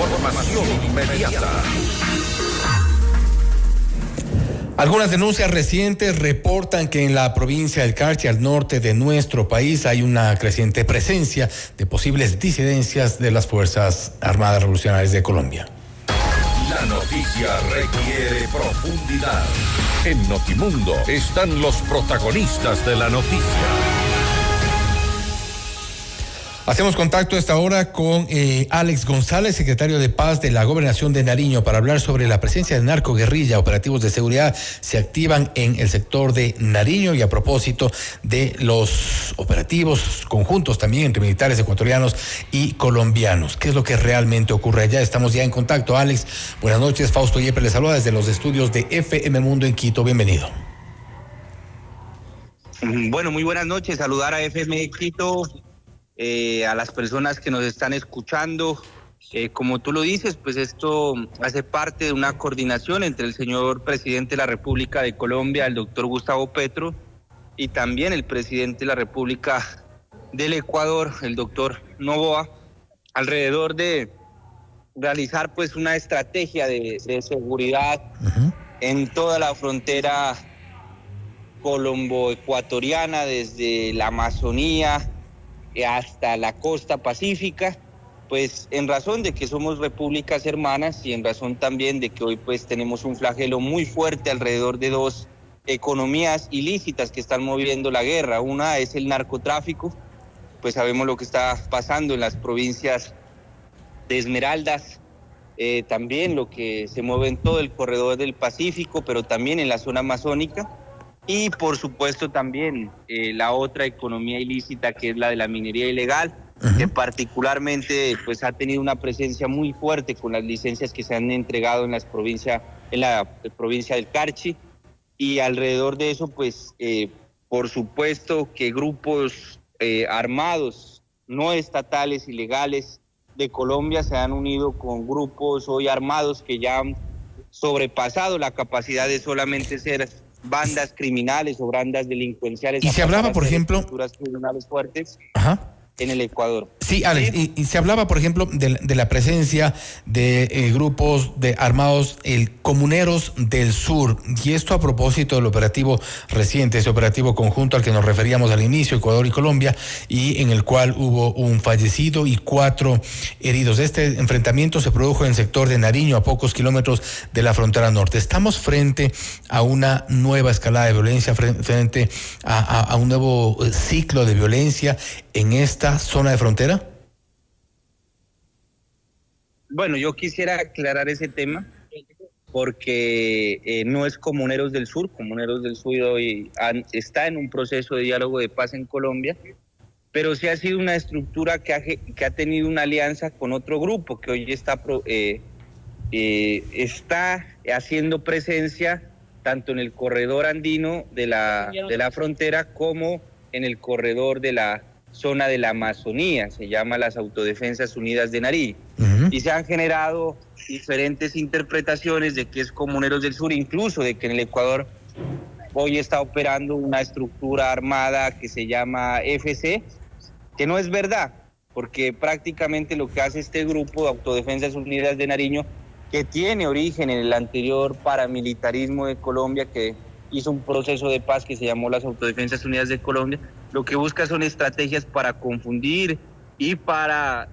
Información inmediata. Algunas denuncias recientes reportan que en la provincia del Carchi, al norte de nuestro país, hay una creciente presencia de posibles disidencias de las Fuerzas Armadas Revolucionarias de Colombia. La noticia requiere profundidad. En Notimundo están los protagonistas de la noticia. Hacemos contacto a esta hora con Alex González, secretario de Paz de la Gobernación de Nariño, para hablar sobre la presencia de narcoguerrilla. Operativos de seguridad se activan en el sector de Nariño, y a propósito de los operativos conjuntos también entre militares ecuatorianos y colombianos. ¿Qué es lo que realmente ocurre allá? Estamos ya en contacto. Alex, buenas noches. Fausto Yepes le saluda desde los estudios de FM Mundo en Quito. Bienvenido. Bueno, muy buenas noches. Saludar a FM Quito. A las personas que nos están escuchando, como tú lo dices, pues esto hace parte de una coordinación entre el señor presidente de la República de Colombia, el doctor Gustavo Petro, y también el presidente de la República del Ecuador, el doctor Noboa, alrededor de realizar pues una estrategia de seguridad en toda la frontera colombo-ecuatoriana, desde la Amazonía hasta la costa pacífica, pues en razón de que somos repúblicas hermanas y en razón también de que hoy pues tenemos un flagelo muy fuerte alrededor de dos economías ilícitas que están moviendo la guerra. Una es el narcotráfico, pues sabemos lo que está pasando en las provincias de Esmeraldas, también lo que se mueve en todo el corredor del Pacífico, pero también en la zona amazónica. Y por supuesto también la otra economía ilícita, que es la de la minería ilegal, que particularmente pues ha tenido una presencia muy fuerte con las licencias que se han entregado en la provincia del Carchi. Y alrededor de eso pues por supuesto que grupos armados no estatales, ilegales de Colombia se han unido con grupos hoy armados que ya han sobrepasado la capacidad de solamente ser bandas criminales o bandas delincuenciales. Y se hablaba, por ejemplo, estructuras criminales fuertes en el Ecuador. Sí, Alex, y se hablaba, por ejemplo, de la presencia de grupos de armados comuneros del sur, y esto a propósito del operativo reciente, ese operativo conjunto al que nos referíamos al inicio, Ecuador y Colombia, y en el cual hubo un fallecido y 4 heridos. Este enfrentamiento se produjo en el sector de Nariño, a pocos kilómetros de la frontera norte. ¿Estamos frente a una nueva escalada de violencia, frente a un nuevo ciclo de violencia en esta zona de frontera? Bueno, yo quisiera aclarar ese tema porque no es Comuneros del Sur. Comuneros del Sur hoy está en un proceso de diálogo de paz en Colombia, pero sí ha sido una estructura que ha tenido una alianza con otro grupo que hoy está haciendo presencia tanto en el corredor andino de la frontera como en el corredor de la zona de la Amazonía. Se llama las Autodefensas Unidas de Nariño. Y se han generado diferentes interpretaciones de que es Comuneros del Sur, incluso de que en el Ecuador hoy está operando una estructura armada que se llama FC, que no es verdad, porque prácticamente lo que hace este grupo de Autodefensas Unidas de Nariño, que tiene origen en el anterior paramilitarismo de Colombia, que hizo un proceso de paz que se llamó las Autodefensas Unidas de Colombia, lo que busca son estrategias para confundir y para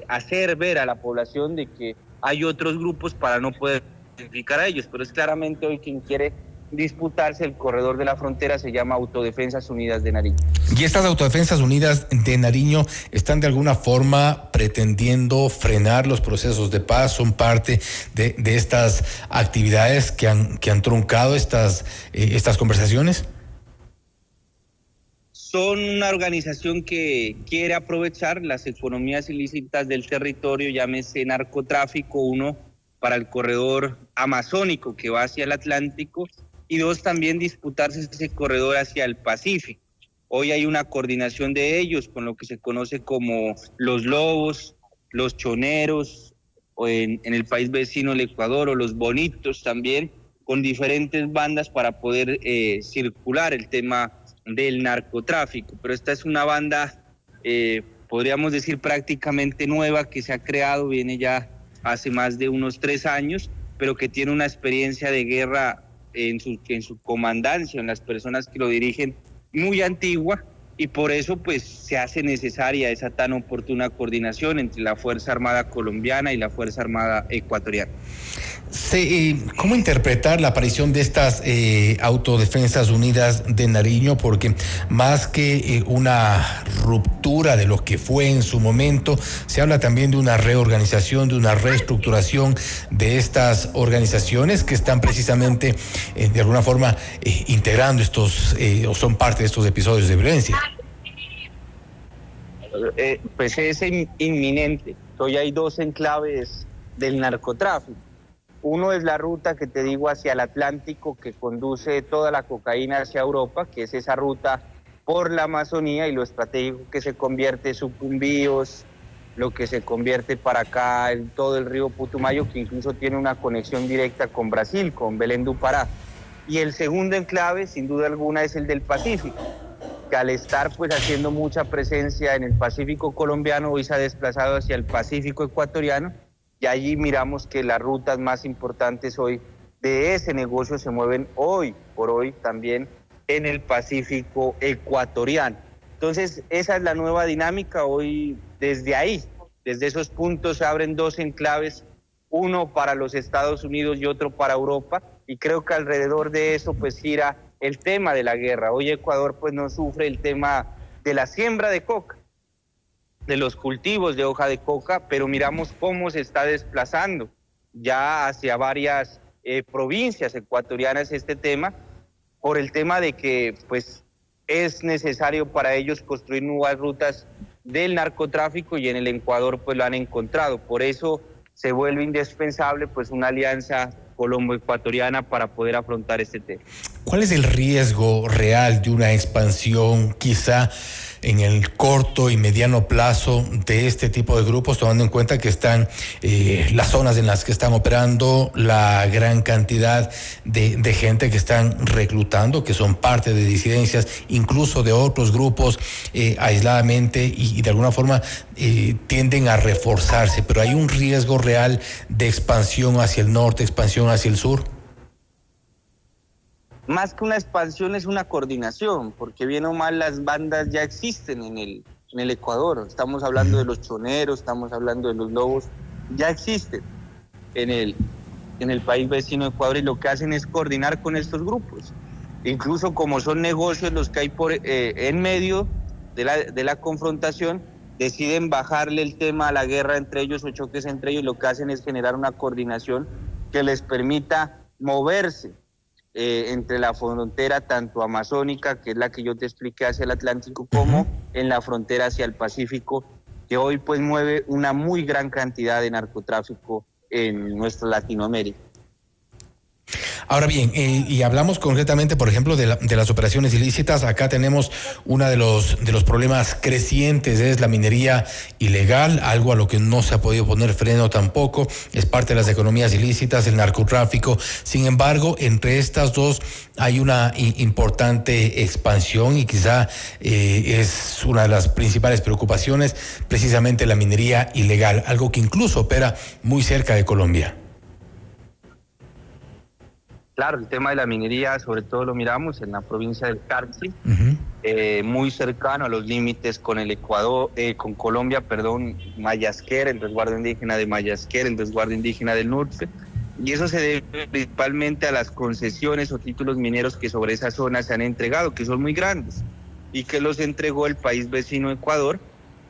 hacer ver a la población de que hay otros grupos para no poder identificar a ellos. Pero es claramente hoy quien quiere disputarse el corredor de la frontera se llama Autodefensas Unidas de Nariño. ¿Y estas Autodefensas Unidas de Nariño están de alguna forma pretendiendo frenar los procesos de paz? ¿Son parte de estas actividades que han truncado estas conversaciones? Son una organización que quiere aprovechar las economías ilícitas del territorio, llámese narcotráfico, uno, para el corredor amazónico que va hacia el Atlántico, y dos, también disputarse ese corredor hacia el Pacífico. Hoy hay una coordinación de ellos con lo que se conoce como los lobos, los choneros, o en el país vecino, el Ecuador, o los bonitos también, con diferentes bandas para poder circular el tema del narcotráfico. Pero esta es una banda, podríamos decir, prácticamente nueva, que se ha creado, viene ya hace más de unos 3 años, pero que tiene una experiencia de guerra en su comandancia, en las personas que lo dirigen, muy antigua, y por eso pues se hace necesaria esa tan oportuna coordinación entre la Fuerza Armada colombiana y la Fuerza Armada ecuatoriana. ¿Cómo interpretar la aparición de estas Autodefensas Unidas de Nariño? Porque más que una ruptura de lo que fue en su momento, se habla también de una reorganización, de una reestructuración de estas organizaciones que están precisamente de alguna forma integrando estos o son parte de estos episodios de violencia. Pues es inminente. Hoy hay 2 enclaves del narcotráfico. Uno es la ruta que te digo hacia el Atlántico, que conduce toda la cocaína hacia Europa, que es esa ruta por la Amazonía, y lo estratégico que se convierte Sucumbíos, lo que se convierte para acá en todo el río Putumayo, que incluso tiene una conexión directa con Brasil, con Belén do Pará. Y el segundo enclave, sin duda alguna, es el del Pacífico, que al estar pues haciendo mucha presencia en el Pacífico colombiano, hoy se ha desplazado hacia el Pacífico ecuatoriano, y allí miramos que las rutas más importantes hoy de ese negocio se mueven hoy por hoy también en el Pacífico ecuatoriano. Entonces, esa es la nueva dinámica. Hoy, desde ahí, desde esos puntos se abren 2 enclaves, uno para los Estados Unidos y otro para Europa, y creo que alrededor de eso pues gira el tema de la guerra. Hoy Ecuador pues no sufre el tema de la siembra de coca, de los cultivos de hoja de coca, pero miramos cómo se está desplazando ya hacia varias provincias ecuatorianas este tema, por el tema de que pues es necesario para ellos construir nuevas rutas del narcotráfico, y en el Ecuador pues lo han encontrado. Por eso se vuelve indispensable pues una alianza colombo-ecuatoriana para poder afrontar este tema. ¿Cuál es el riesgo real de una expansión quizá en el corto y mediano plazo de este tipo de grupos, tomando en cuenta que están las zonas en las que están operando, la gran cantidad de gente que están reclutando, que son parte de disidencias, incluso de otros grupos aisladamente y de alguna forma tienden a reforzarse, pero hay un riesgo real de expansión hacia el norte, expansión hacia el sur? Más que una expansión es una coordinación, porque bien o mal las bandas ya existen en el Ecuador. Estamos hablando de los choneros, estamos hablando de los lobos, ya existen en el país vecino Ecuador, y lo que hacen es coordinar con estos grupos. Incluso como son negocios los que hay en medio de la confrontación, deciden bajarle el tema a la guerra entre ellos o choques entre ellos. Lo que hacen es generar una coordinación que les permita moverse entre la frontera tanto amazónica, que es la que yo te expliqué, hacia el Atlántico, como en la frontera hacia el Pacífico, que hoy pues mueve una muy gran cantidad de narcotráfico en nuestra Latinoamérica. Ahora bien, y hablamos concretamente, por ejemplo, de las operaciones ilícitas. Acá tenemos uno de los problemas crecientes, es la minería ilegal, algo a lo que no se ha podido poner freno tampoco, es parte de las economías ilícitas, el narcotráfico. Sin embargo, entre estas dos hay una importante expansión, y quizá es una de las principales preocupaciones, precisamente la minería ilegal, algo que incluso opera muy cerca de Colombia. Claro, el tema de la minería, sobre todo lo miramos en la provincia del Carchi, muy cercano a los límites con el Ecuador, con Colombia, Mayasquera, el resguardo indígena de Mayasquera, el resguardo indígena del norte, y eso se debe principalmente a las concesiones o títulos mineros que sobre esa zona se han entregado, que son muy grandes, y que los entregó el país vecino Ecuador,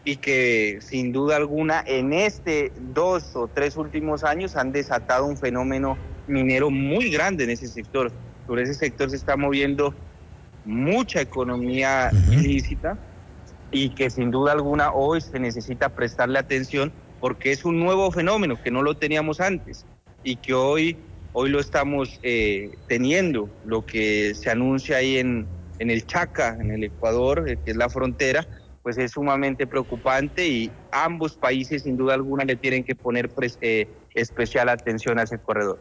y que sin duda alguna en 2 o 3 últimos años han desatado un fenómeno minero muy grande en ese sector. Sobre ese sector se está moviendo mucha economía ilícita, y que sin duda alguna hoy se necesita prestarle atención, porque es un nuevo fenómeno que no lo teníamos antes, y que hoy lo estamos teniendo. Lo que se anuncia ahí en el Chaca, en el Ecuador, que es la frontera, pues es sumamente preocupante, y ambos países sin duda alguna le tienen que poner especial atención a ese corredor.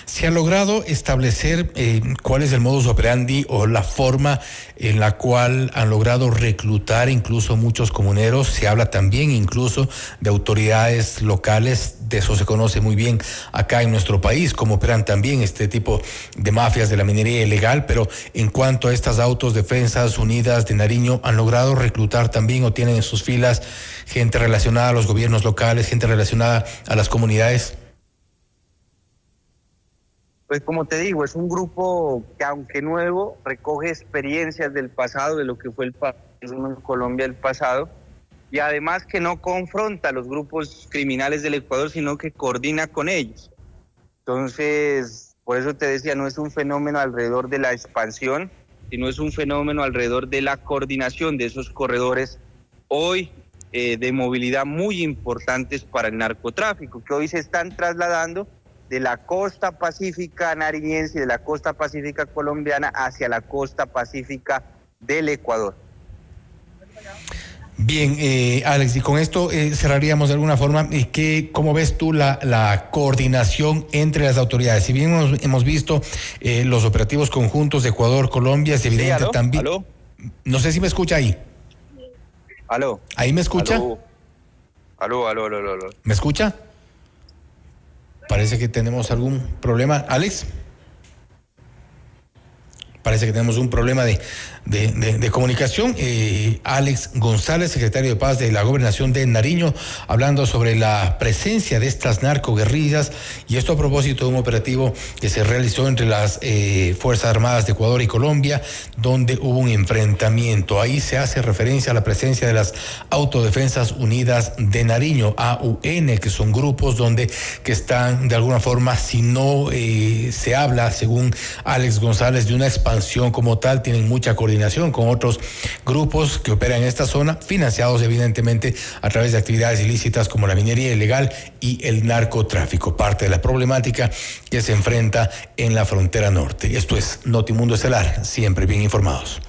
¿Se ha logrado establecer cuál es el modus operandi o la forma en la cual han logrado reclutar incluso muchos comuneros? Se habla también incluso de autoridades locales, de eso se conoce muy bien acá en nuestro país, cómo operan también este tipo de mafias de la minería ilegal, pero en cuanto a estas Autodefensas Unidas de Nariño, ¿han logrado reclutar también o tienen en sus filas gente relacionada a los gobiernos locales, gente relacionada a las comunidades? Pues como te digo, es un grupo que aunque nuevo, recoge experiencias del pasado, de lo que fue el país en Colombia del pasado, y además que no confronta a los grupos criminales del Ecuador, sino que coordina con ellos. Entonces, por eso te decía, no es un fenómeno alrededor de la expansión, sino es un fenómeno alrededor de la coordinación de esos corredores hoy de movilidad muy importantes para el narcotráfico, que hoy se están trasladando de la costa pacífica nariñense y de la costa pacífica colombiana hacia la costa pacífica del Ecuador. Bien, Alex, y con esto cerraríamos de alguna forma. ¿Cómo ves tú la coordinación entre las autoridades? Si bien hemos visto los operativos conjuntos de Ecuador-Colombia, es evidente ¿Aló? también. ¿Aló? No sé si me escucha ahí. ¿Aló? ¿Ahí me escucha? Aló. ¿Me escucha? Parece que tenemos algún problema. ¿Alex? Parece que tenemos un problema de comunicación. Alex González, secretario de Paz de la Gobernación de Nariño, hablando sobre la presencia de estas narcoguerrillas, y esto a propósito de un operativo que se realizó entre las Fuerzas Armadas de Ecuador y Colombia, donde hubo un enfrentamiento. Ahí se hace referencia a la presencia de las Autodefensas Unidas de Nariño, AUN, que son grupos que están de alguna forma, si no se habla, según Alex González, de una expansión como tal, tienen mucha coordinación con otros grupos que operan en esta zona, financiados evidentemente a través de actividades ilícitas como la minería ilegal y el narcotráfico, parte de la problemática que se enfrenta en la frontera norte. Esto es Notimundo Estelar, siempre bien informados.